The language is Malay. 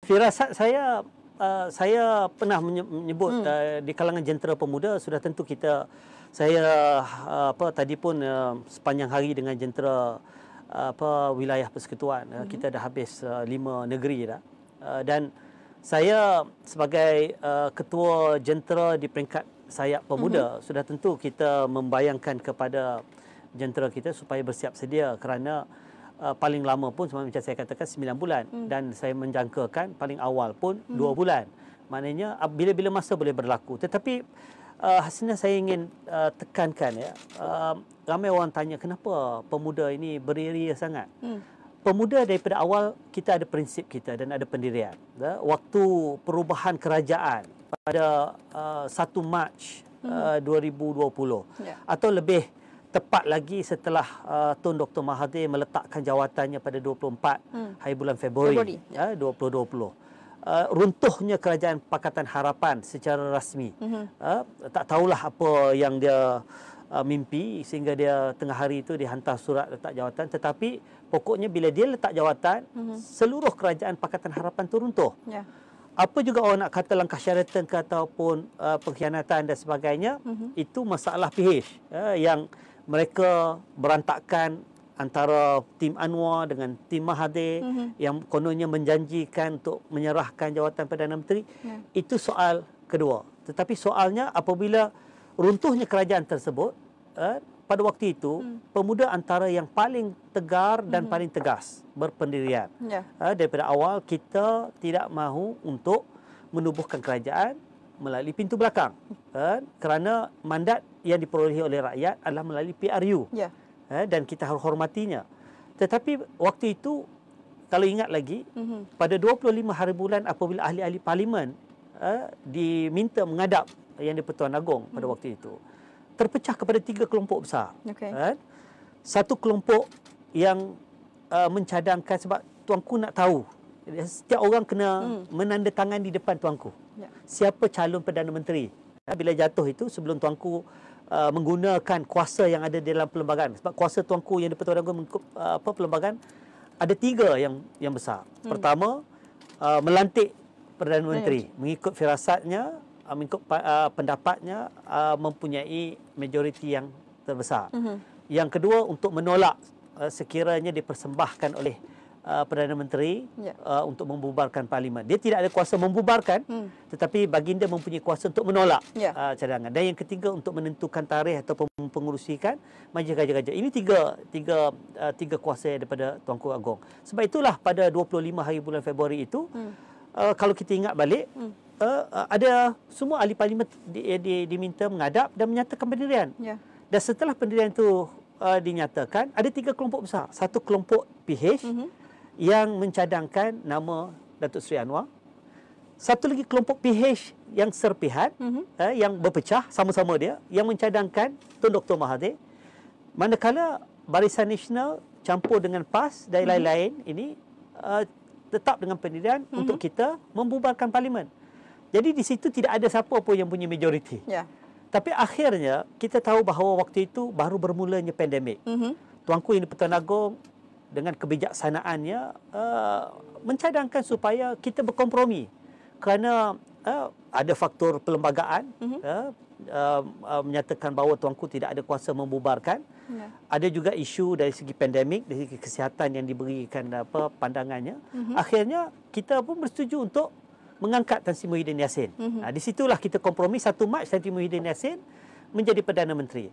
Firasat saya pernah menyebut di kalangan jentera pemuda sudah tentu saya tadi pun sepanjang hari dengan jentera wilayah persekutuan kita dah habis 5 negeri dah. Dan saya sebagai ketua jentera di peringkat sayap pemuda sudah tentu kita membayangkan kepada jentera kita supaya bersiap sedia kerana paling lama pun macam saya katakan 9 bulan dan saya menjangkakan paling awal pun 2 bulan. Maknanya bila-bila masa boleh berlaku. Tetapi hasilnya saya ingin tekankan ramai orang tanya kenapa pemuda ini beria sangat. Pemuda daripada awal kita ada prinsip kita dan ada pendirian. Waktu perubahan kerajaan pada 1 Mac 2020 atau lebih tepat lagi setelah Tun Dr. Mahathir meletakkan jawatannya pada 24 hari bulan Februari 2020. Runtuhnya kerajaan Pakatan Harapan secara rasmi. Tak tahulah apa yang dia mimpi sehingga dia tengah hari itu dihantar surat letak jawatan, tetapi pokoknya bila dia letak jawatan seluruh kerajaan Pakatan Harapan itu runtuh. Apa juga orang nak kata langkah Sheraton ke ataupun pengkhianatan dan sebagainya, itu masalah PH yang mereka berantakan antara tim Anwar dengan tim Mahathir yang kononnya menjanjikan untuk menyerahkan jawatan Perdana Menteri. Itu soal kedua. Tetapi soalnya apabila runtuhnya kerajaan tersebut, pada waktu itu pemuda antara yang paling tegar dan paling tegas berpendirian. Daripada awal kita tidak mahu untuk menubuhkan kerajaan melalui pintu belakang. Kerana mandat yang diperolehi oleh rakyat adalah melalui PRU. Dan kita harus hormatinya. Tetapi waktu itu kalau ingat lagi pada 25 hari bulan apabila ahli-ahli parlimen diminta menghadap Yang di-Pertuan Agong pada waktu itu, terpecah kepada 3 kelompok besar. Satu kelompok yang mencadangkan sebab tuanku nak tahu setiap orang kena menandatangan di depan tuanku siapa calon Perdana Menteri. Bila jatuh itu sebelum tuanku menggunakan kuasa yang ada dalam perlembagaan. Sebab kuasa tuanku yang di-Pertuan Agong mengikut perlembagaan ada 3 yang besar. Pertama, melantik Perdana Menteri mengikut firasatnya, mengikut pendapatnya mempunyai majoriti yang terbesar. Yang kedua, untuk menolak sekiranya dipersembahkan oleh Perdana Menteri untuk membubarkan parlimen. Dia tidak ada kuasa membubarkan, tetapi baginda mempunyai kuasa untuk menolak cadangan. Dan yang ketiga, untuk menentukan tarikh ataupun pengurusikan majlis raja-raja. Ini tiga kuasa daripada Tuanku Agong. Sebab itulah pada 25 hari bulan Februari itu, kalau kita ingat balik, ada semua ahli parlimen diminta menghadap dan menyatakan pendirian. Dan setelah pendirian itu dinyatakan, ada 3 kelompok besar. Satu kelompok PH yang mencadangkan nama Datuk Seri Anwar. Satu lagi kelompok PH yang serpihan, yang berpecah sama-sama dia, yang mencadangkan Tun Dr. Mahathir. Manakala Barisan Nasional campur dengan PAS dan lain-lain ini tetap dengan pendirian untuk kita membubarkan parlimen. Jadi di situ tidak ada siapa pun yang punya majoriti. Tapi akhirnya kita tahu bahawa waktu itu baru bermulanya pandemik. Tuanku yang di-Pertuan Agong dengan kebijaksanaannya mencadangkan supaya kita berkompromi kerana ada faktor perlembagaan menyatakan bahawa tuanku tidak ada kuasa membubarkan. Ada juga isu dari segi pandemik, dari segi kesihatan yang diberikan pandangannya. Akhirnya kita pun bersetuju untuk mengangkat Tan Sri Muhyiddin Yassin. Di situlah kita kompromi 1 Mac Tan Sri Muhyiddin Yassin menjadi Perdana Menteri.